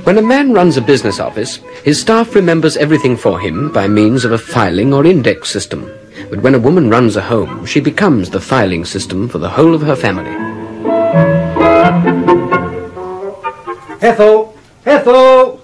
When a man runs a business office, his staff remembers everything for him by means of a filing or index system. But when a woman runs a home, she becomes the filing system for the whole of her family. Ethel! Ethel!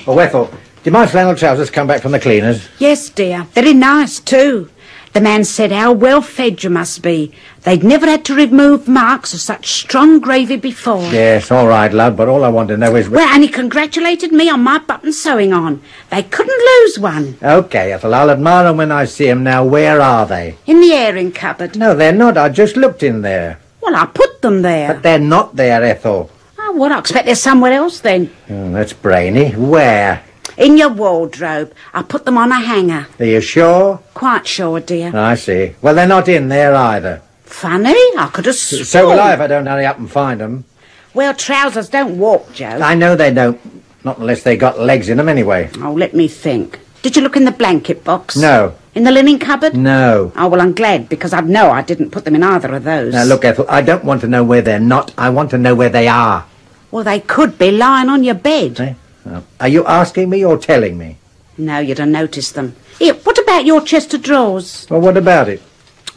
Oh, Ethel, did my flannel trousers come back from the cleaners? Yes, dear. Very nice, too. The man said how well fed you must be. They'd never had to remove marks of such strong gravy before. Yes, all right, love, but all I want to know is... Well, and he congratulated me on my button sewing on. They couldn't lose one. OK, Ethel, I'll admire them when I see them. Now, where are they? In the airing cupboard. No, they're not. I just looked in there. Well, I put them there. But they're not there, Ethel. Oh, well, I expect they're somewhere else, then. Oh, that's brainy. Where? In your wardrobe. I put them on a hanger. Are you sure? Quite sure, dear. I see. Well, they're not in there either. Funny. I could have sworn. So will I if I don't hurry up and find them. Well, trousers don't walk, Joe. I know they don't. Not unless they got legs in them anyway. Oh, let me think. Did you look in the blanket box? No. In the linen cupboard? No. Oh, well, I'm glad, because I'd know I didn't put them in either of those. Now, look, Ethel, I don't want to know where they're not. I want to know where they are. Well, they could be lying on your bed. Eh? Oh. Are you asking me or telling me? No, you'd have noticed them. Here, what about your chest of drawers? Well, what about it?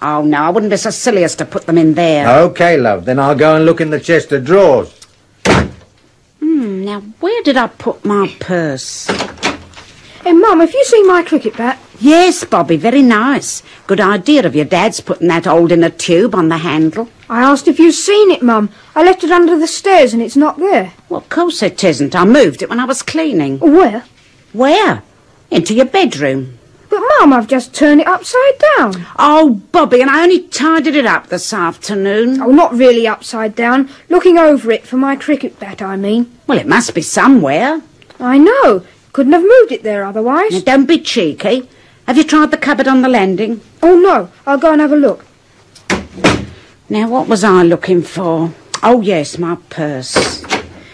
Oh, no, I wouldn't be so silly as to put them in there. OK, love, then I'll go and look in the chest of drawers. Now, where did I put my purse? Hey, Mum, have you seen my cricket bat? Yes, Bobby, very nice. Good idea of your dad's putting that old in a tube on the handle. I asked if you'd seen it, Mum. I left it under the stairs and it's not there. Well, of course it isn't. I moved it when I was cleaning. Where? Where? Into your bedroom. But, Mum, I've just turned it upside down. Oh, Bobby, and I only tidied it up this afternoon. Oh, not really upside down. Looking over it for my cricket bat, I mean. Well, it must be somewhere. I know. Couldn't have moved it there otherwise. Now, don't be cheeky. Have you tried the cupboard on the landing? Oh, no. I'll go and have a look. Now, what was I looking for? Oh, yes, my purse.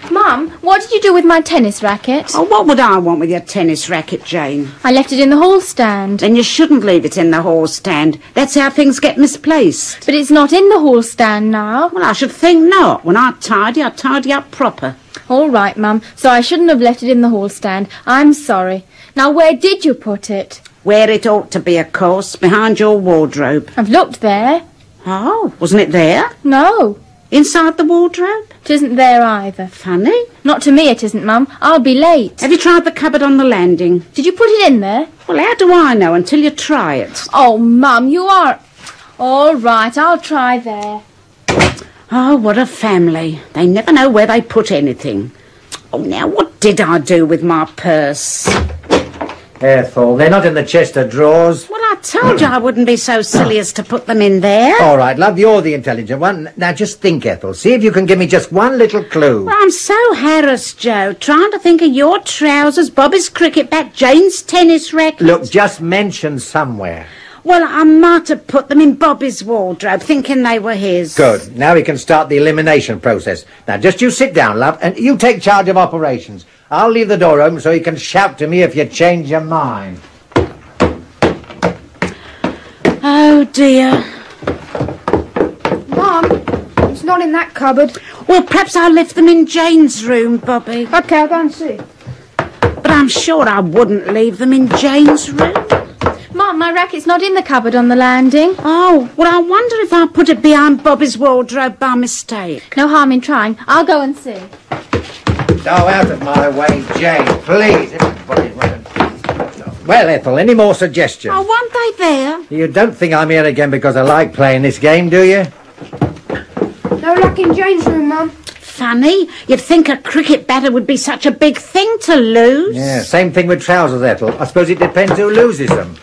Mum, what did you do with my tennis racket? Oh, what would I want with your tennis racket, Jane? I left it in the hall stand. Then you shouldn't leave it in the hall stand. That's how things get misplaced. But it's not in the hall stand now. Well, I should think not. When I tidy up proper. All right, Mum. So I shouldn't have left it in the hall stand. I'm sorry. Now, where did you put it? Where it ought to be, of course, behind your wardrobe. I've looked there. Oh, wasn't it there? No. Inside the wardrobe? It isn't there either. Funny. Not to me it isn't, Mum. I'll be late. Have you tried the cupboard on the landing? Did you put it in there? Well, how do I know until you try it? Oh, Mum, you are... All right, I'll try there. Oh, what a family. They never know where they put anything. Oh, now, what did I do with my purse? Ethel, they're not in the chest of drawers. Well, I told you I wouldn't be so silly as to put them in there. All right, love, you're the intelligent one. Now, just think, Ethel. See if you can give me just one little clue. Well, I'm so harassed, Joe, trying to think of your trousers, Bobby's cricket bat, Jane's tennis racket. Look, just mention somewhere. Well, I might have put them in Bobby's wardrobe, thinking they were his. Good. Now we can start the elimination process. Now, just you sit down, love, and you take charge of operations. I'll leave the door open so you can shout to me if you change your mind. Oh, dear. Mum, it's not in that cupboard. Well, perhaps I left them in Jane's room, Bobby. OK, I'll go and see. But I'm sure I wouldn't leave them in Jane's room. Mum, my racket's not in the cupboard on the landing. Oh, well, I wonder if I put it behind Bobby's wardrobe by mistake. No harm in trying. I'll go and see. Oh, out of my way, Jane, please. Well, Ethel, any more suggestions? Oh, weren't they there? You don't think I'm here again because I like playing this game, do you? No luck in Jane's room, Mum. Funny. You'd think a cricket batter would be such a big thing to lose. Yeah, same thing with trousers, Ethel. I suppose it depends who loses them.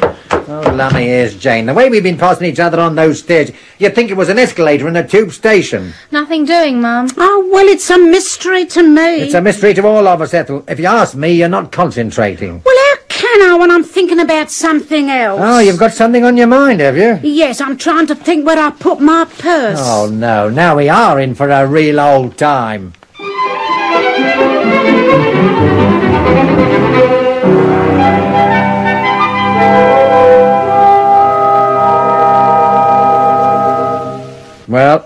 Oh, lummy ears, Jane. The way we've been passing each other on those stairs, you'd think it was an escalator in a tube station. Nothing doing, Mum. Oh, well, it's a mystery to me. It's a mystery to all of us, Ethel. If you ask me, you're not concentrating. Well, how can I when I'm thinking about something else? Oh, you've got something on your mind, have you? Yes, I'm trying to think where I put my purse. Oh, no. Now we are in for a real old time.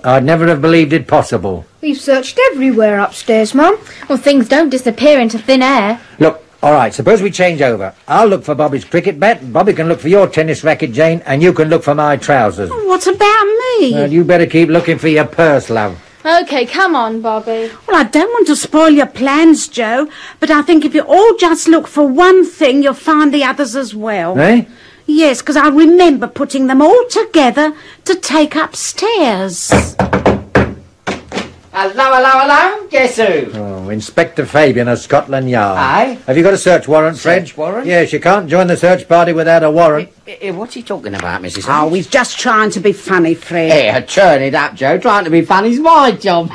I'd never have believed it possible. We've searched everywhere upstairs, Mum. Well, things don't disappear into thin air. Look, all right, suppose we change over. I'll look for Bobby's cricket bat, Bobby can look for your tennis racket, Jane, and you can look for my trousers. What about me? Well, you better keep looking for your purse, love. OK, come on, Bobby. Well, I don't want to spoil your plans, Joe, but I think if you all just look for one thing, you'll find the others as well. Eh? Yes, because I remember putting them all together to take upstairs. Hello. Guess who? Oh, Inspector Fabian of Scotland Yard. Aye? Have you got a search warrant, Fred? Search warrant? Yes, you can't join the search party without a warrant. What's he talking about, Mrs. Oh, H? he's just trying to be funny, Fred. Yeah, turn it up, Joe. Trying to be funny's my job.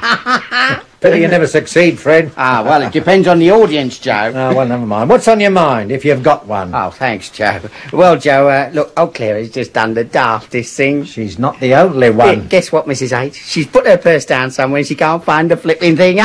Pity you never succeed, Fred. Well, it depends on the audience, Joe. Oh, well, never mind. What's on your mind, if you've got one? Oh, thanks, Joe. Well, Joe, look, old Clara's just done the daftest thing. She's not the only one. Guess what, Mrs. H? She's put her purse down somewhere and she can't find the flipping thing.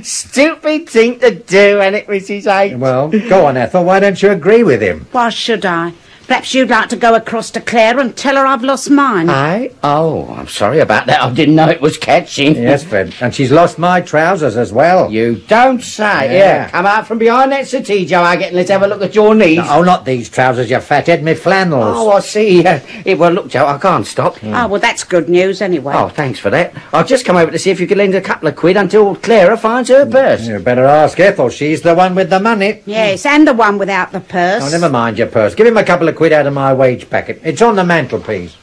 Stupid thing to do, ain't it, Mrs. H? Well, go on, Ethel. Why don't you agree with him? Why should I? Perhaps you'd like to go across to Clara and tell her I've lost mine. Aye? Oh, I'm sorry about that. I didn't know it was catching. Yes, Fred. And she's lost my trousers as well. You don't say. Yeah. Come out from behind that settee, Joe, and let's have a look at your knees. Oh, not these trousers, you fathead. Me flannels. Oh, I see. Well, look, Joe, I can't stop. Oh, well, that's good news anyway. Oh, thanks for that. I've just come over to see if you could lend a couple of quid until Clara finds her purse. You better ask Ethel. She's the one with the money. Yes, and the one without the purse. Oh, never mind your purse. Give him a couple of quid out of my wage packet. It's on the mantelpiece.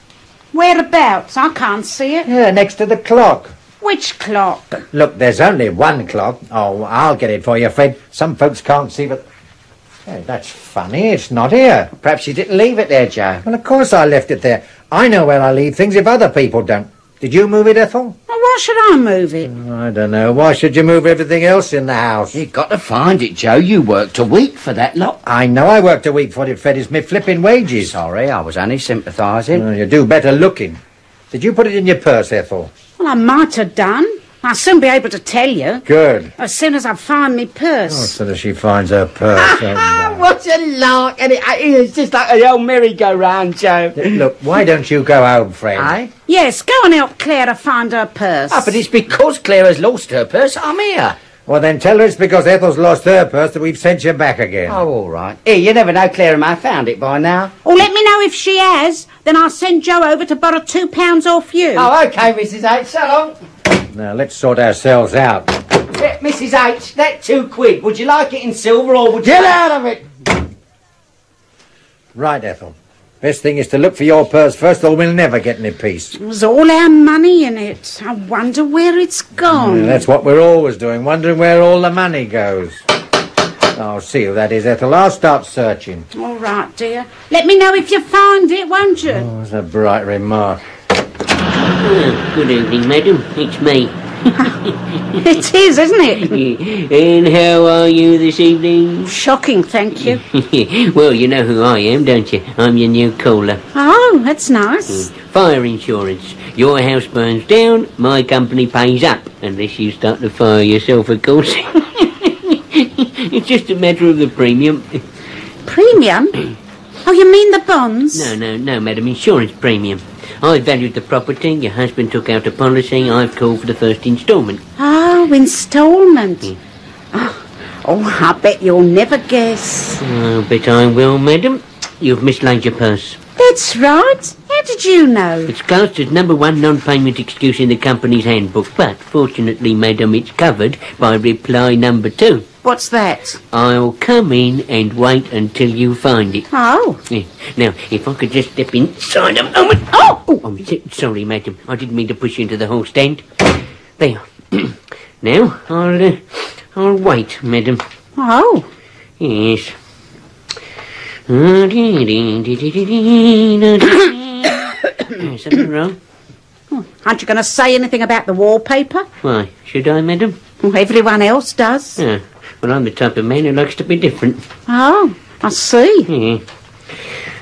Whereabouts? I can't see it. Yeah, next to the clock. Which clock? Look, there's only one clock. Oh, I'll get it for you, Fred. Some folks can't see, but... Hey, that's funny. It's not here. Perhaps you didn't leave it there, Joe. Well, of course I left it there. I know where I leave things if other people don't. Did you move it, Ethel? Well, why should I move it? I don't know. Why should you move everything else in the house? You've got to find it, Joe. You worked a week for that lot. I know I worked a week for it, Fred. It's me flipping wages. Sorry, I was only sympathising. You do better looking. Did you put it in your purse, Ethel? Well, I might have done. I'll soon be able to tell you. Good. As soon as I find me Oh, purse. as soon as she finds her purse. What a lark! And it's just like the old merry-go-round, Joe. Look, why don't you go home, Fred? Aye? Yes, go and help Clara find her purse. But it's because Clara's lost her purse I'm here. Well, then tell her it's because Ethel's lost her purse that we've sent you back again. Oh, all right. Here, you never know, Clara may have found it by now. Or let me know if she has. Then I'll send Joe over to borrow £2 off you. Oh, OK, Mrs H. So long. Now, let's sort ourselves out. Yeah, Mrs H, that £2. Would you like it in silver or would you... Get out of it! Right, Ethel. Best thing is to look for your purse first or we'll never get any peace. It was all our money in it. I wonder where it's gone. Yeah, that's what we're always doing, wondering where all the money goes. I'll see who that is, Ethel. I'll start searching. All right, dear. Let me know if you find it, won't you? Oh, that's a bright remark. Good evening, madam. It's me. It is, isn't it? And how are you this evening? Shocking, thank you. Well, you know who I am, don't you? I'm your new caller. Oh, that's nice. Fire insurance. Your house burns down, my company pays up. Unless you start to fire yourself, of course. It's just a matter of the premium. Premium? Oh, you mean the bonds? No, madam. Insurance premium. I valued the property, your husband took out a policy, I've called for the first instalment. Oh, instalment. Oh, I bet you'll never guess. I bet I will, madam. You've mislaid your purse. That's right. How did you know? It's classed as number 1 non-payment excuse in the company's handbook, but fortunately, madam, it's covered by reply number 2. What's that? I'll come in and wait until you find it. Oh. Yeah. Now, if I could just step inside a moment. Oh, I'm sorry, madam. I didn't mean to push you into the hall stand. There. Now, I'll wait, madam. Oh. Yes. Something wrong? Aren't you going to say anything about the wallpaper? Why, should I, madam? Well, everyone else does. Yeah. Well, I'm the type of man who likes to be different. Oh, I see. Yeah.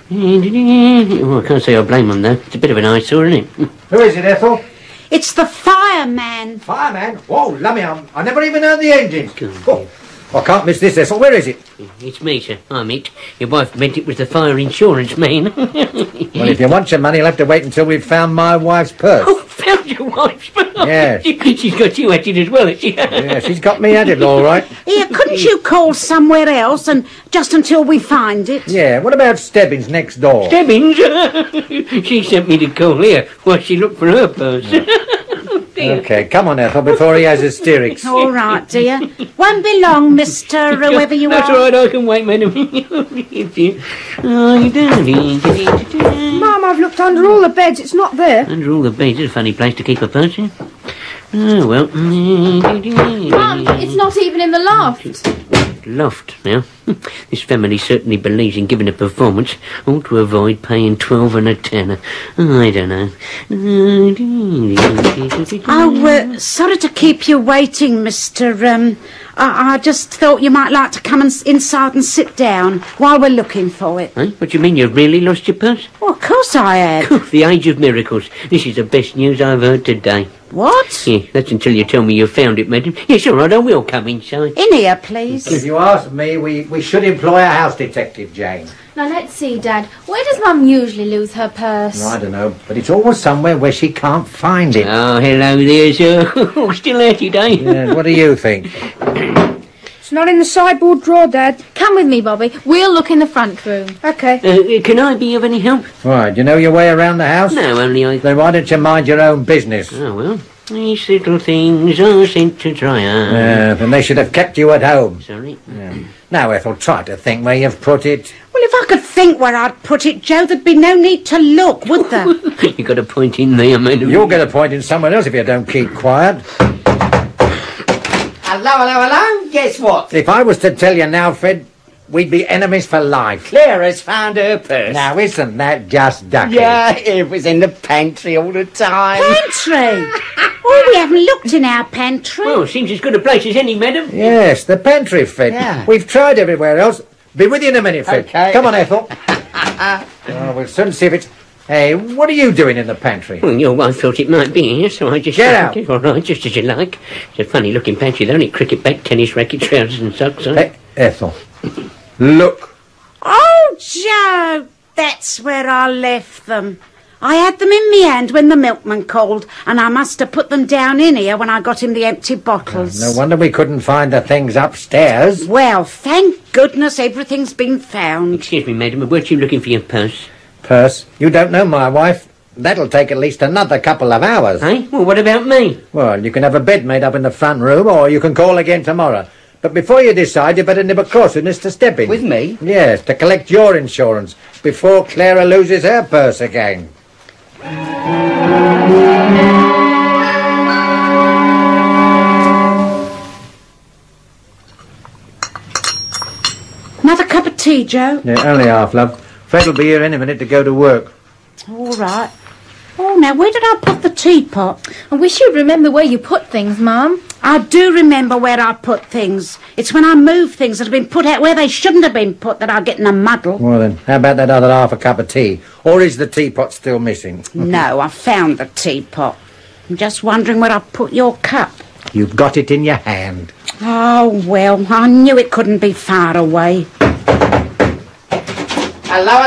Well, I can't say I blame them, though. It's a bit of an eyesore, isn't it? Who is it, Ethel? It's the fireman. Fireman? Whoa, lummy, I never even heard the engines. Good. Oh, I can't miss this, Ethel. Where is it? It's me, sir. I'm it. Your wife meant it was the fire insurance man. Well, if you want your money, you'll have to wait until we've found my wife's purse. Oh, found your wife's purse? Yes. She's got you at it as well, has she? Yeah, she's got me at it, all right. Here, couldn't you call somewhere else and just until we find it? Yeah, what about Stebbins next door? Stebbins? She sent me to call here while she looked for her purse. Okay, come on, Ethel, before he has hysterics. All right, dear. Won't be long, Mr. Whoever you That's are. all right, I can wait, madam. Mum, I've looked under all the beds. It's not there. Under all the beds, it's a funny place to keep a purse in. Oh, well. Mum, it's not even in the loft. Loft, now. This family certainly believes in giving a performance. Ought to avoid paying 12 and a tenner. I don't know. Oh, sorry to keep you waiting, Mr. I just thought you might like to come inside and sit down while we're looking for it. What do you mean, you've really lost your purse? Well, of course I have. The age of miracles. This is the best news I've heard today. What? Yeah, that's until you tell me you found it, madam. Yes, all right, I will come inside. In here, please. If you ask me, we should employ a house detective, Jane. Now, let's see, Dad. Where does Mum usually lose her purse? I don't know, but it's always somewhere where she can't find it. Oh, hello there, sir. Still there today? Yeah, what do you think? It's not in the sideboard drawer, Dad. Come with me, Bobby. We'll look in the front room. Okay. Can I be of any help? Right, you know your way around the house? No, only I... Then why don't you mind your own business? Oh, well, these little things are sent to try out. Then they should have kept you at home. Sorry. Yeah. Now, Ethel, try to think where you've put it. Well, if I could think where I'd put it, Joe, there'd be no need to look, would there? You got a point in there, madam. You'll get a point in someone else if you don't keep quiet. Hello. Guess what? If I was to tell you now, Fred, we'd be enemies for life. Clara's found her purse. Now, isn't that just ducky? Yeah, it was in the pantry all the time. Pantry? Oh, we haven't looked in our pantry. Well, seems as good a place as any, madam. Yes, the pantry, Fred. Yeah. We've tried everywhere else. Be with you in a minute, Fred. Okay. Come on, Ethel. We'll soon see if it's... Hey, what are you doing in the pantry? Well, your wife thought it might be here, so I just... Get out. All right, just as you like. It's a funny-looking pantry, though, only cricket bat, tennis racket, trousers and socks on. Hey, Ethel, look. Oh, Joe, that's where I left them. I had them in my hand when the milkman called, and I must have put them down in here when I got him the empty bottles. No wonder we couldn't find the things upstairs. Well, thank goodness everything's been found. Excuse me, madam, but weren't you looking for your purse? Purse? You don't know my wife. That'll take at least another couple of hours. Eh? Well, what about me? Well, you can have a bed made up in the front room, or you can call again tomorrow. But before you decide, you better nib a course with Mr. Stebbins. With me? Yes, to collect your insurance before Clara loses her purse again. Another cup of tea, Joe? Yeah, only half, love. Fred'll be here any minute to go to work. All right. Oh, now, where did I put the teapot? I wish you'd remember where you put things, Mum. I do remember where I put things. It's when I move things that have been put out where they shouldn't have been put that I get in a muddle. Well then, how about that other half a cup of tea? Or is the teapot still missing? No, I found the teapot. I'm just wondering where I put your cup. You've got it in your hand. Oh, well, I knew it couldn't be far away. Hello.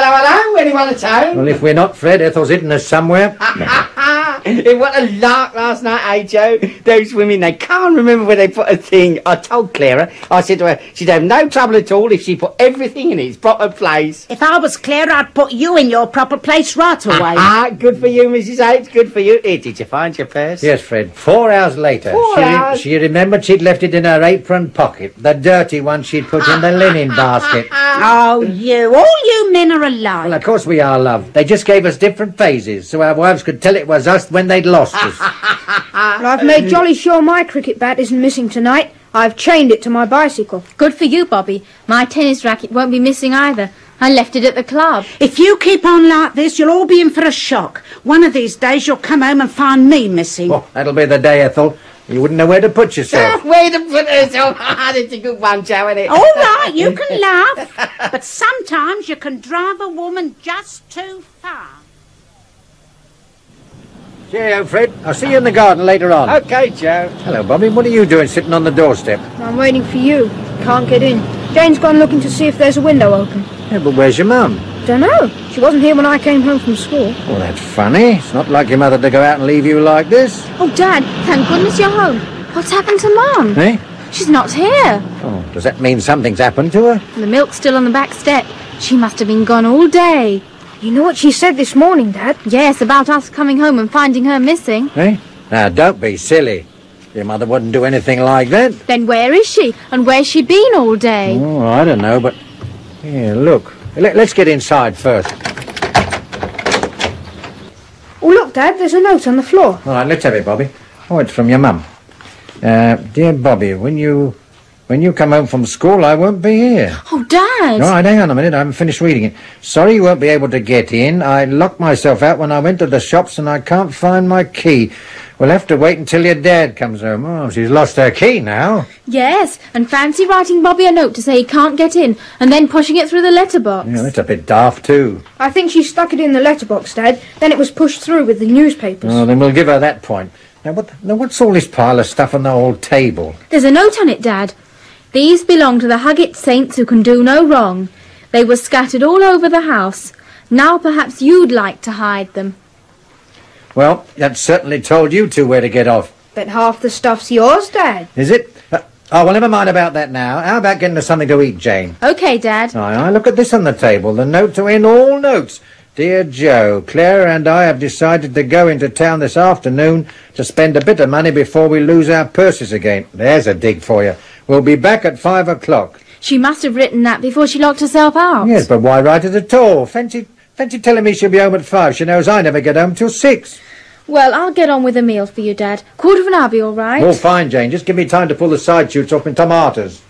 Anyone at home? Well, if we're not Fred, Ethel's hidden us somewhere. What a lark last night, eh, Joe? Those women, they can't remember where they put a thing. I told Clara, I said to her, she'd have no trouble at all if she put everything in its proper place. If I was Claire, I'd put you in your proper place right away. Good for you, Mrs. H, good for you. Here, did you find your purse? Yes, Fred. 4 hours later. 4 hours? She remembered she'd left it in her apron pocket. The dirty one she'd put in the linen basket. Oh, all you men are alike. Well, of course we are, love. They just gave us different phases so our wives could tell it was us when they'd lost us. Well, I've made jolly sure my cricket bat isn't missing tonight. I've chained it to my bicycle. Good for you, Bobby. My tennis racket won't be missing either. I left it at the club. If you keep on like this, you'll all be in for a shock. One of these days you'll come home and find me missing. Oh, that'll be the day, Ethel. You wouldn't know where to put yourself. Where to put herself? That's a good one, Joe, isn't it? All right, you can laugh, but sometimes you can drive a woman just too far. Cheerio, Fred. I'll see you in the garden later on. OK, Joe. Hello, Bobby. What are you doing sitting on the doorstep? I'm waiting for you. Can't get in. Jane's gone looking to see if there's a window open. Yeah, but where's your mum? Don't know. She wasn't here when I came home from school. Well, that's funny. It's not like your mother to go out and leave you like this. Oh, Dad, thank goodness you're home. What's happened to Mum? Eh? She's not here. Oh, does that mean something's happened to her? The milk's still on the back step. She must have been gone all day. You know what she said this morning, Dad? Yes, about us coming home and finding her missing. Eh? Now, don't be silly. Your mother wouldn't do anything like that. Then where is she? And where's she been all day? Oh, I don't know, but... Here, look. Let's get inside first. Oh, look, Dad, there's a note on the floor. All right, let's have it, Bobby. Oh, it's from your mum. Dear Bobby, when you come home from school, I won't be here. Oh, Dad! All right, hang on a minute. I haven't finished reading it. Sorry you won't be able to get in. I locked myself out when I went to the shops and I can't find my key. We'll have to wait until your dad comes home. Oh, she's lost her key now. Yes, and fancy writing Bobby a note to say he can't get in and then pushing it through the letterbox. Yeah, that's a bit daft, too. I think she stuck it in the letterbox, Dad. Then it was pushed through with the newspapers. Oh, then we'll give her that point. Now, what's all this pile of stuff on the old table? There's a note on it, Dad. These belong to the Huggetts saints who can do no wrong. They were scattered all over the house. Now perhaps you'd like to hide them. Well, that certainly told you two where to get off. But half the stuff's yours, Dad. Is it? Oh, well, never mind about that now. How about getting us something to eat, Jane? OK, Dad. Aye, look at this on the table. The note to end all notes. Dear Joe, Clara and I have decided to go into town this afternoon to spend a bit of money before we lose our purses again. There's a dig for you. We'll be back at 5 o'clock. She must have written that before she locked herself out. Yes, but why write it at all? Fancy telling me she'll be home at 5. She knows I never get home till 6. Well, I'll get on with a meal for you, Dad. 1/4 be all right? Oh, fine, Jane. Just give me time to pull the side shoots off in tomatoes.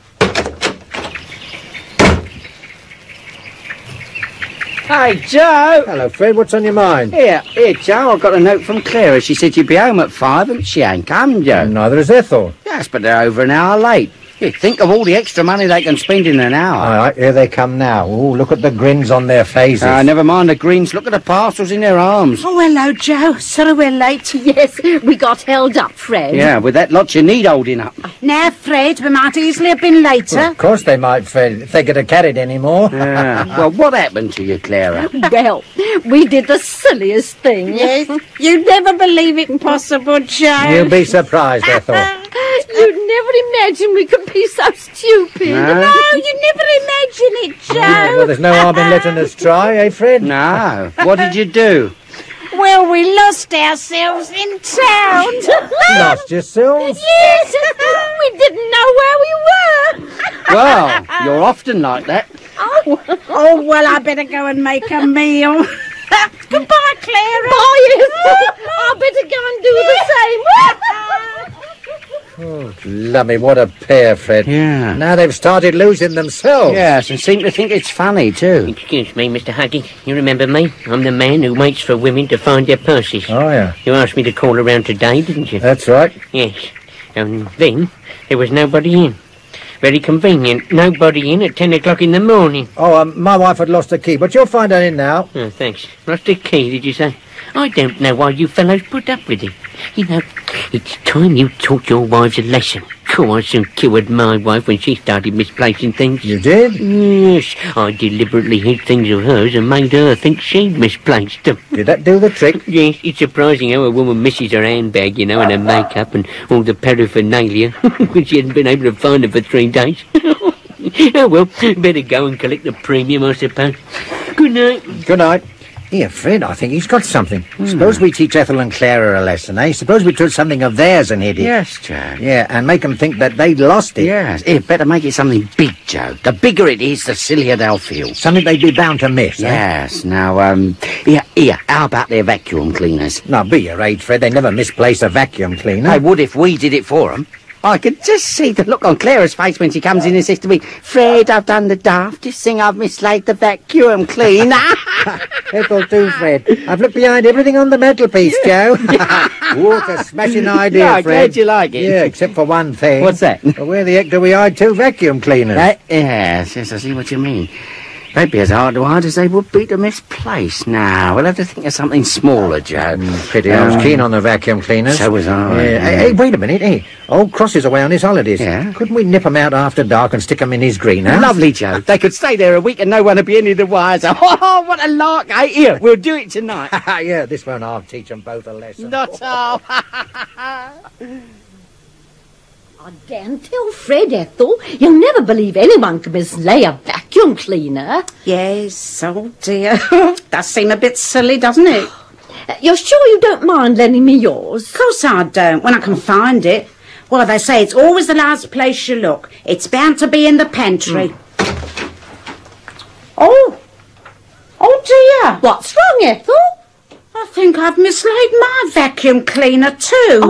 Hey, Joe! Hello, Fred. What's on your mind? Here, Joe, I got a note from Clara. She said you'd be home at 5 and she ain't come, Joe. Neither is Ethel. Yes, but they're over an hour late. Yeah, think of all the extra money they can spend in an hour. All right, here they come now. Oh, look at the grins on their faces. Never mind the greens. Look at the parcels in their arms. Oh, hello, Joe. Sorry we're late. Yes, we got held up, Fred. Yeah, with that lot you need holding up. Now, Fred, we might easily have been later. Well, of course they might, Fred, if they could have carried any more. Yeah. Well, what happened to you, Clara? Well, we did the silliest thing. Yes, you'd never believe it possible, Joe. You'll be surprised, Ethel. You'd never imagine we could be so stupid. No? You'd never imagine it, Joe. Well, there's no harm in letting us try, eh, Fred? No. What did you do? Well, we lost ourselves in town. Lost yourselves? Yes, We didn't know where we were. Well, you're often like that. Oh, well, I better go and make a meal. Goodbye, Clara. I better go and do the same. Oh, lummy, what a pair, Fred. Yeah. Now they've started losing themselves. Yes, and seem to think it's funny, too. Excuse me, Mr. Huggett. You remember me? I'm the man who waits for women to find their purses. Oh, yeah. You asked me to call around today, didn't you? That's right. Yes. And then there was nobody in. Very convenient. Nobody in at 10 o'clock in the morning. Oh, my wife had lost her key, but you'll find her in now. Oh, thanks. Lost the key, did you say? I don't know why you fellows put up with it. You know, it's time you taught your wives a lesson. Oh, I soon cured my wife when she started misplacing things. You did? Yes, I deliberately hid things of hers and made her think she'd misplaced them. Did that do the trick? Yes, it's surprising how a woman misses her handbag, you know, and her makeup and all the paraphernalia when she hasn't been able to find them for 3 days. Oh, well, better go and collect the premium, I suppose. Good night. Good night. Here, Fred, I think he's got something. Suppose we teach Ethel and Clara a lesson, eh? Suppose we took something of theirs and hid it. Yes, Joe. Yeah, and make them think that they'd lost it. Yes. Here, better make it something big, Joe. The bigger it is, the sillier they'll feel. Something they'd be bound to miss, eh? Yes. Now, here, how about their vacuum cleaners? Now, be your age, Fred, they never misplace a vacuum cleaner. They would if we did it for them. I could just see the look on Clara's face when she comes in and says to me, Fred, I've done the daftest thing. I've mislaid the vacuum cleaner. It'll do, Fred. I've looked behind everything on the mantelpiece, Joe. What a smashing idea, Yeah, I'm Fred. glad you like it. Yeah, except for one thing. What's that? Well, where the heck do we hide 2 vacuum cleaners? Yes, I see what you mean. They'd be as hard to hide as they would be to misplace. Now, we'll have to think of something smaller, Joe. Pity, I was keen on the vacuum cleaners. So was I. Yeah. Hey, wait a minute. Hey, old Cross is away on his holidays. Yeah? Couldn't we nip him out after dark and stick him in his greenhouse? Lovely, Joe. They could stay there a week and no one would be any the wiser. Oh, what a lark, eh? Here, we'll do it tonight. Yeah, this won't half teach them both a lesson. Not half. I daren't tell Fred, Ethel. You'll never believe anyone can mislay a vacuum cleaner. Yes, oh dear. Does seem a bit silly, doesn't it? You're sure you don't mind lending me yours? Of course I don't, when I can find it. Well, they say it's always the last place you look. It's bound to be in the pantry. Oh dear. What's wrong, Ethel? I think I've mislaid my vacuum cleaner too.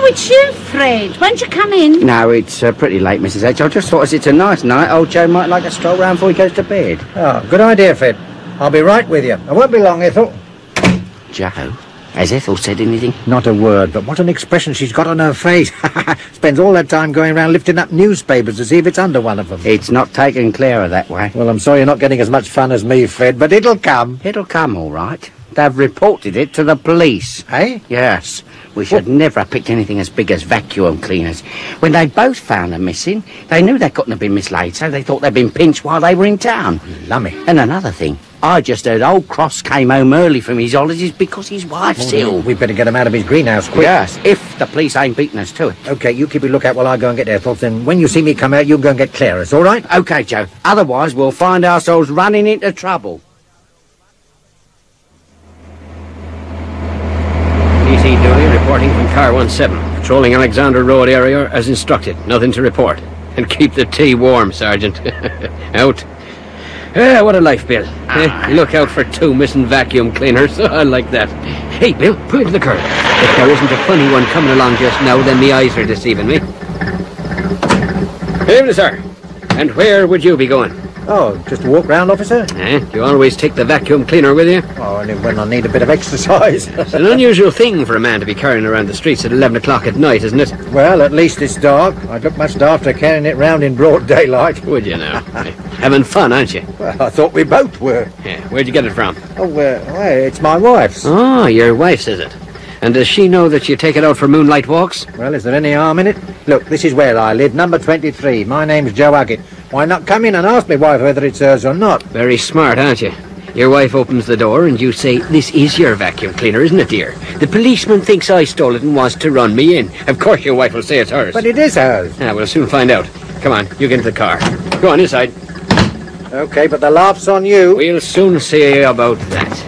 It's you, Fred. Won't you come in? No, it's pretty late, Mrs. H. I just thought as it's a nice night, old Joe might like a stroll round before he goes to bed. Oh, good idea, Fred. I'll be right with you. I won't be long, Ethel. Joe, has Ethel said anything? Not a word, but what an expression she's got on her face. Spends all that time going around lifting up newspapers to see if it's under one of them. It's not taking Clara that way. Well, I'm sorry you're not getting as much fun as me, Fred, but it'll come. It'll come, all right. They've reported it to the police. Eh? Yes. We should never have picked anything as big as vacuum cleaners. When they both found them missing, they knew they couldn't have been mislaid, so they thought they'd been pinched while they were in town. Lummy. And another thing, I just heard old Cross came home early from his holidays because his wife's ill. We better get him out of his greenhouse quick. Yes, if the police ain't beaten us to it. OK, you keep a lookout while I go and get Ethel, then when you see me come out, you go and get Clara's, all right? OK, Joe. Otherwise, we'll find ourselves running into trouble. PC Dooley reporting from Car 17, patrolling Alexander Road area as instructed. Nothing to report. And keep the tea warm, Sergeant. Out. What a life, Bill. Look out for 2 missing vacuum cleaners. I like that. Hey, Bill, pull into the curb. If there isn't a funny one coming along just now, then the eyes are deceiving me. Good evening, sir. And where would you be going? Oh, just a walk round, officer? You always take the vacuum cleaner with you? Oh, only when I need a bit of exercise. It's an unusual thing for a man to be carrying around the streets at 11 o'clock at night, isn't it? Well, at least it's dark. I'd look much dafter carrying it round in broad daylight. Would you now? Having fun, aren't you? Well, I thought we both were. Yeah, where'd you get it from? Oh, well, it's my wife's. Oh, your wife's, is it? And does she know that you take it out for moonlight walks? Well, is there any harm in it? Look, this is where I live, number 23. My name's Joe Huggett. Why not come in and ask me wife whether it's hers or not? Very smart, aren't you? Your wife opens the door and you say, "This is your vacuum cleaner, isn't it, dear? The policeman thinks I stole it and wants to run me in." Of course your wife will say it's hers. But it is hers. We'll soon find out. Come on, you get into the car. Go on, inside. OK, but the laugh's on you. We'll soon see about that.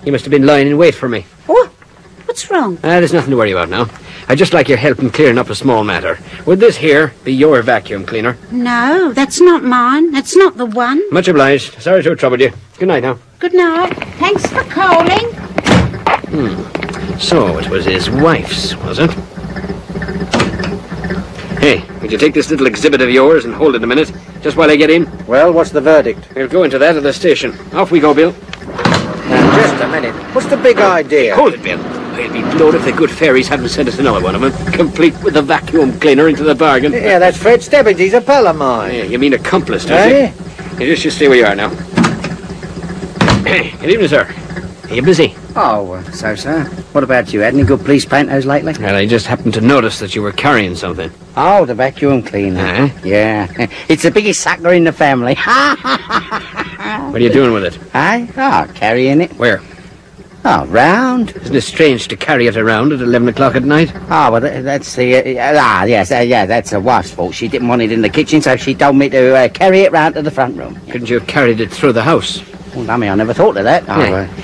You must have been lying in wait for me. Oh, what's wrong? There's nothing to worry about now. I'd just like your help in clearing up a small matter. Would this here be your vacuum cleaner? No, that's not mine. That's not the one. Much obliged. Sorry to have troubled you. Good night now. Good night. Thanks for calling. So it was his wife's, was it? Hey, would you take this little exhibit of yours and hold it a minute, just while I get in? Well, what's the verdict? We'll go into that at the station. Off we go, Bill. Now, just a minute. What's the big idea? Hold it, Bill. I'll be blowed if the good fairies hadn't sent us another one of them, complete with a vacuum cleaner into the bargain. Yeah, that's Fred Stebbins. He's a pal of mine. Yeah, you mean accomplice, don't you? You just stay where you are now. Good evening, sir. Are you busy? Oh, so, sir. What about you? Had any good police pantos lately? Well, I just happened to notice that you were carrying something. Oh, the vacuum cleaner. Yeah. It's the biggest sucker in the family. What are you doing with it? Carrying it. Where? Oh, round. Isn't it strange to carry it around at 11 o'clock at night? Oh, well, that's the... yes, that's the wife's fault. She didn't want it in the kitchen, so she told me to carry it round to the front room. Couldn't you have carried it through the house? Well, I mean, I never thought of that.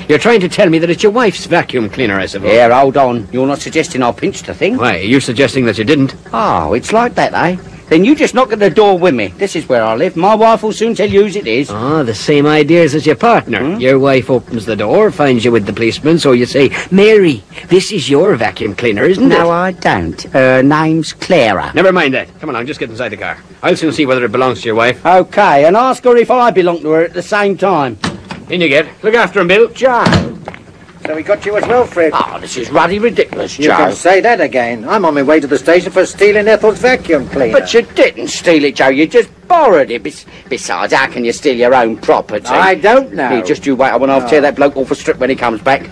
You're trying to tell me that it's your wife's vacuum cleaner, I suppose? Yeah, hold on. You're not suggesting I pinched the thing? Why, are you suggesting that you didn't? Oh, it's like that, eh? Then you just knock at the door with me. This is where I live. My wife will soon tell you whose it is. Ah, the same ideas as your partner. Your wife opens the door, finds you with the policeman, so you say, Mary, this is your vacuum cleaner, isn't it? No, I don't. Her name's Clara. Never mind that. Come along, just get inside the car. I'll soon see whether it belongs to your wife. OK, and ask her if I belong to her at the same time. In you get. Look after him, Bill. Joe. So we got you as well, Fred. Oh, this is ruddy ridiculous, You Joe. can say that again. I'm on my way to the station for stealing Ethel's vacuum cleaner. But you didn't steal it, Joe. You just borrowed it. Besides, how can you steal your own property? I don't know. Here, just you wait. I want to tear that bloke off a strip when he comes back.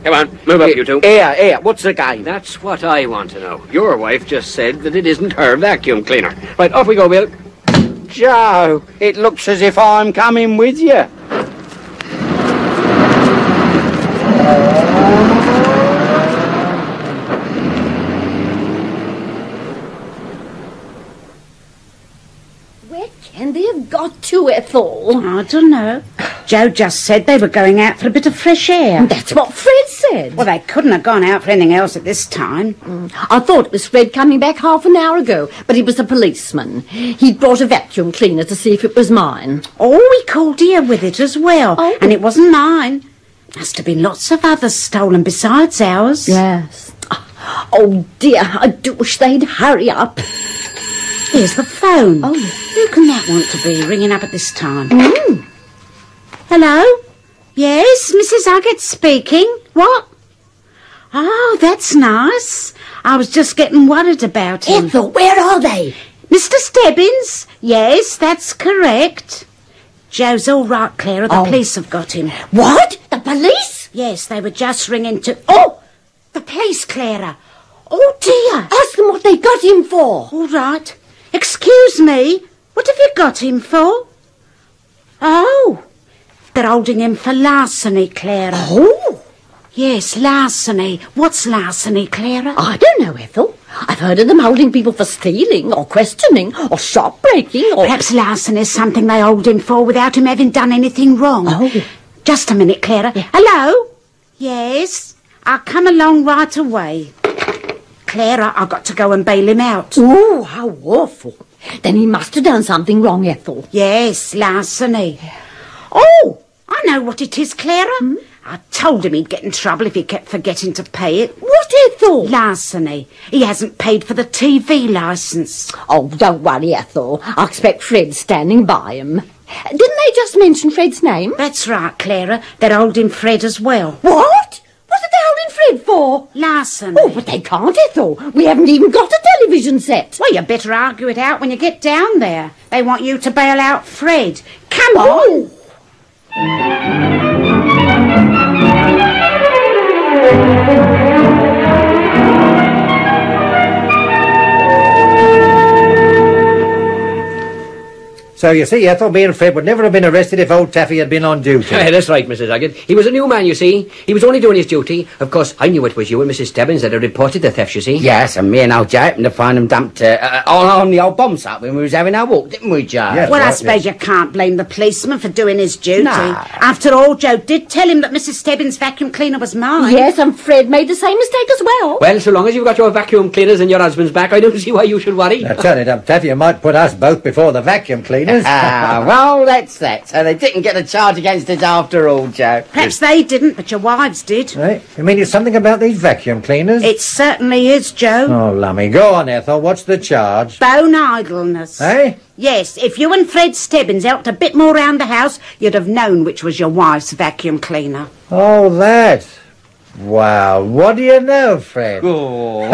Come on, move up, you two. Here. What's the game? That's what I want to know. Your wife just said that it isn't her vacuum cleaner. Right, off we go, Bill. Joe, it looks as if I'm coming with you. Where can they have got to, Ethel? I don't know. Joe just said they were going out for a bit of fresh air. That's what Fred said. Well, they couldn't have gone out for anything else at this time. I thought it was Fred coming back half an hour ago, but he was a policeman. He'd brought a vacuum cleaner to see if it was mine. Oh, he called here with it as well. Oh. And it wasn't mine. Must have been lots of others stolen besides ours. Yes. Oh, dear, I do wish they'd hurry up. Here's the phone. Oh. Who can that want to be ringing up at this time? Hello? Yes, Mrs. Huggetts speaking. What? Oh, that's nice. I was just getting worried about him. Ethel, where are they? Mr. Stebbins? Yes, that's correct. Joe's all right, Clara. The police have got him. What? The police? Yes, they were just ringing to... Oh! The police, Clara. Oh, dear. Ask them what they got him for. All right. Excuse me. What have you got him for? Oh. They're holding him for larceny, Clara. Oh? Yes, larceny. What's larceny, Clara? I don't know, Ethel. I've heard of them holding people for stealing or questioning or shop breaking or... Perhaps larceny is something they hold him for without him having done anything wrong. Oh. Just a minute, Clara. Yeah. Hello? Yes? I'll come along right away. Clara, I've got to go and bail him out. Oh, how awful. Then he must have done something wrong, Ethel. Yes, larceny. Oh, I know what it is, Clara. I told him he'd get in trouble if he kept forgetting to pay it. What, Ethel? Larceny. He hasn't paid for the TV licence. Oh, don't worry, Ethel. I expect Fred's standing by him. Didn't they just mention Fred's name? That's right, Clara. They're holding Fred as well. What? What are they holding Fred for? Larceny. Oh, but they can't, Ethel. We haven't even got a television set. Well, you better argue it out when you get down there. They want you to bail out Fred. Come on. Oh. So you see, Ethel, me and Fred would never have been arrested if old Taffy had been on duty. That's right, Mrs. Huggett. He was a new man, you see. He was only doing his duty. Of course, I knew it was you and Mrs. Stebbins that had reported the theft, you see. Yes, and me and old Joe happened to find them dumped on the old bomb site when we was having our walk, didn't we, Joe? Yes. Well, I right, suppose you can't blame the policeman for doing his duty. No. After all, Joe did tell him that Mrs. Stebbins' vacuum cleaner was mine. Yes, and Fred made the same mistake as well. Well, so long as you've got your vacuum cleaners and your husband's back, I don't see why you should worry. Now, turn it up, Taffy. You might put us both before the vacuum cleaners. Well, that's that. So they didn't get a charge against us after all, Joe. Perhaps they didn't, but your wives did. Right? You mean it's something about these vacuum cleaners? It certainly is, Joe. Oh, lummy. Go on, Ethel. What's the charge? Bone idleness. Eh? Yes, if you and Fred Stebbins helped a bit more round the house, you'd have known which was your wife's vacuum cleaner. Oh, that. Wow. What do you know, Fred? Oh.